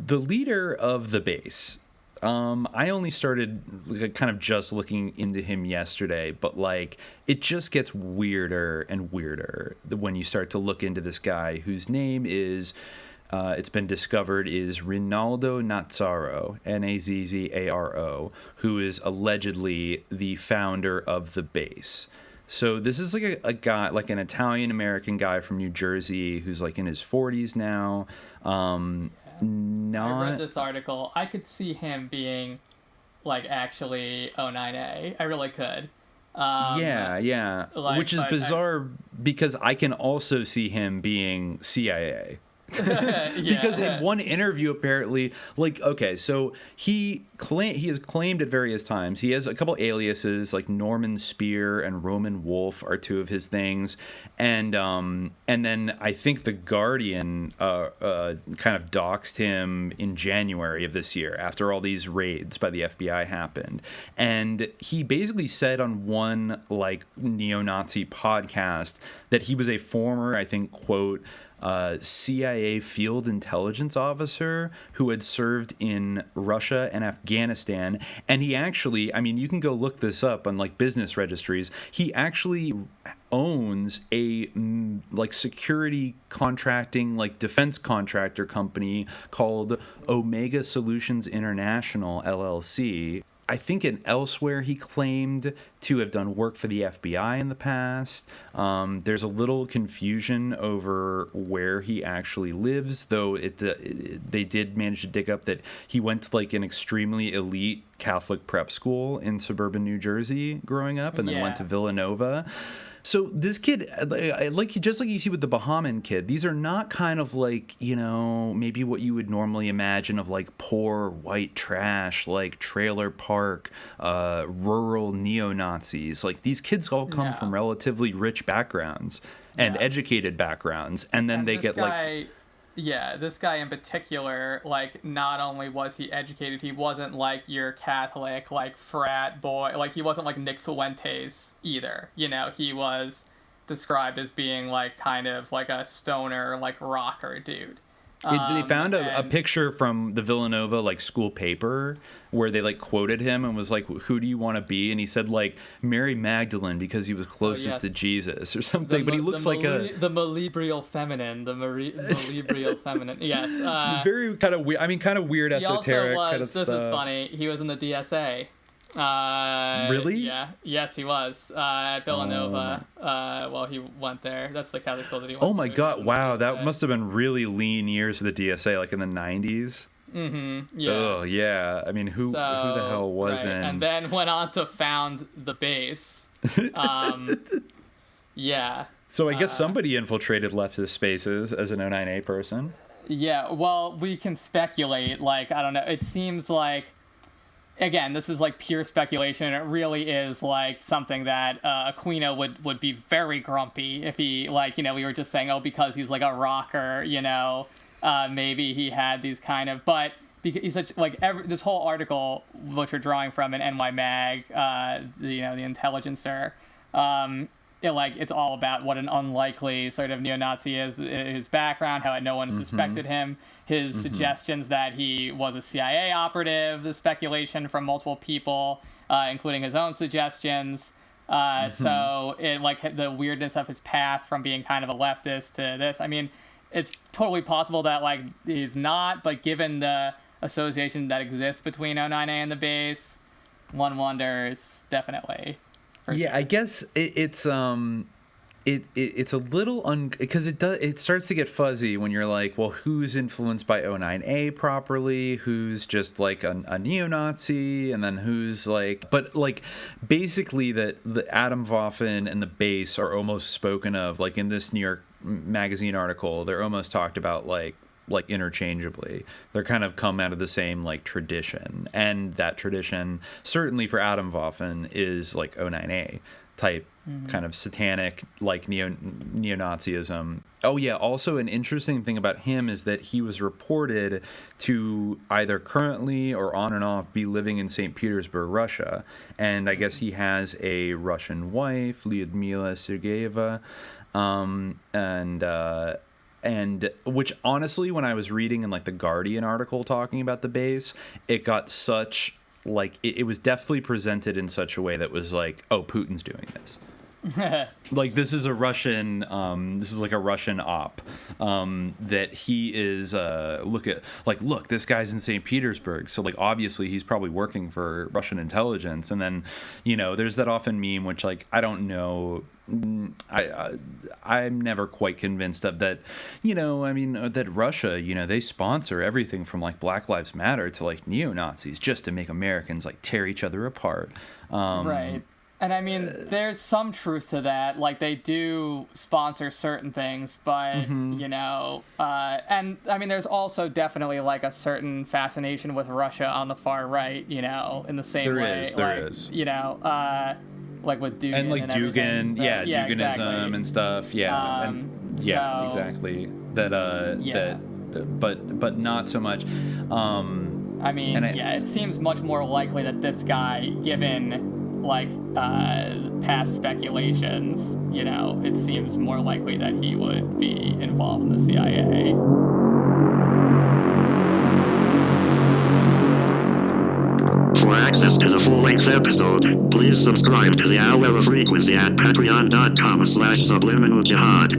the leader of the base. I only started kind of just looking into him yesterday, but like it just gets weirder and weirder when you start to look into this guy whose name is, it's been discovered, is Rinaldo Nazzaro, Nazzaro, who is allegedly the founder of the base. So this is like a guy, like an Italian-American guy from New Jersey who's like in his 40s now. I read this article. I could see him being, like, actually 09A. I really could. Yeah. Like, which is bizarre because I can also see him being CIA. Because in one interview, apparently, like, okay, so he has claimed at various times, he has a couple aliases, like Norman Spear and Roman Wolf are two of his things, and then I think the Guardian kind of doxed him in January of this year after all these raids by the FBI happened, and he basically said on one like neo-Nazi podcast that he was a former, I think, quote, CIA field intelligence officer who had served in Russia and Afghanistan. And he actually, I mean, you can go look this up on like business registries. He actually owns a like security contracting, like defense contractor company called Omega Solutions International, LLC. I think elsewhere he claimed to have done work for the FBI in the past. There's a little confusion over where he actually lives, though they did manage to dig up that he went to like an extremely elite Catholic prep school in suburban New Jersey growing up, and then went to Villanova. So this kid, like just like you see with the Bahamian kid, these are not kind of like, you know, maybe what you would normally imagine of like poor white trash, like trailer park, rural neo-Nazis. Like these kids all come from relatively rich backgrounds and educated backgrounds, and then they get like... Yeah, this guy in particular, like, not only was he educated, he wasn't like your Catholic, like, frat boy, like, he wasn't like Nick Fuentes either, you know, he was described as being, like, kind of like a stoner, like, rocker dude. They found a picture from the Villanova like school paper where they like quoted him and was like, "Who do you want to be?" And he said like Mary Magdalene because he was closest to Jesus or something. But he looks like the Malibrial feminine, Malibrial feminine. Yes, very kind of weird. I mean, kind of weird, esoteric. He also was. Kind of this stuff. Is funny. He was in the DSA. Really? Yeah. Yes, he was at Villanova. Well, he went there. That's the Catholic school that he went to. Oh my God! Wow, that must have been really lean years for the DSA, like in the 90s. Mm-hmm. Yeah. Oh yeah. I mean, who the hell wasn't? Right. And then went on to found the base. Yeah. So I guess somebody infiltrated leftist spaces as an 09A person. Yeah. Well, we can speculate. Like, I don't know. It seems like, again, this is like pure speculation. It really is like something that Aquino would be very grumpy if he, like, you know, we were just saying, oh, because he's like a rocker, you know, maybe he had these kind of, but because he's such like this whole article which we're drawing from in NY Mag, you know, the Intelligencer, it's all about what an unlikely sort of neo-Nazi is, his background, how no one suspected him, his suggestions that he was a CIA operative, the speculation from multiple people, including his own suggestions. So it, like, the weirdness of his path from being kind of a leftist to this. I mean, it's totally possible that, like, he's not, but given the association that exists between 09A and the base, one wonders, definitely. Yeah, I guess it's a little because it starts to get fuzzy when you're like, well, who's influenced by 09A properly, who's just like a neo-Nazi, and then who's like, but like basically that the Atomwaffen and the base are almost spoken of, like in this New York Magazine article, they're almost talked about like interchangeably. They're kind of come out of the same like tradition, and that tradition certainly for Atomwaffen is like 09A type kind of satanic like neo-Nazism. Oh yeah, also an interesting thing about him is that he was reported to either currently or on and off be living in St. Petersburg, Russia, and I guess he has a Russian wife, Lyudmila Sergeyeva, and which honestly, when I was reading in like the Guardian article talking about the base, it got such like it was definitely presented in such a way that was like, oh, Putin's doing this. Like this is a Russian this is like a Russian op that he is look, this guy's in St. Petersburg, so like obviously he's probably working for Russian intelligence. And then, you know, there's that often meme which like I don't know, I'm never quite convinced of that, you know, I mean that Russia, you know, they sponsor everything from like Black Lives Matter to like neo-Nazis just to make Americans like tear each other apart. Right. And I mean, there's some truth to that. Like, they do sponsor certain things, but, you know, and I mean, there's also definitely like a certain fascination with Russia on the far right, you know, in the same way. There is. You know, like with Dugin. And like Dugin, so, Duginism exactly. and stuff. Yeah. So, exactly. But not so much. I mean, it seems much more likely that this guy, given like past speculations, you know, it seems more likely that he would be involved in the CIA. For access to the full-length episode, please subscribe to the Hour of Frequency at patreon.com/subliminal jihad.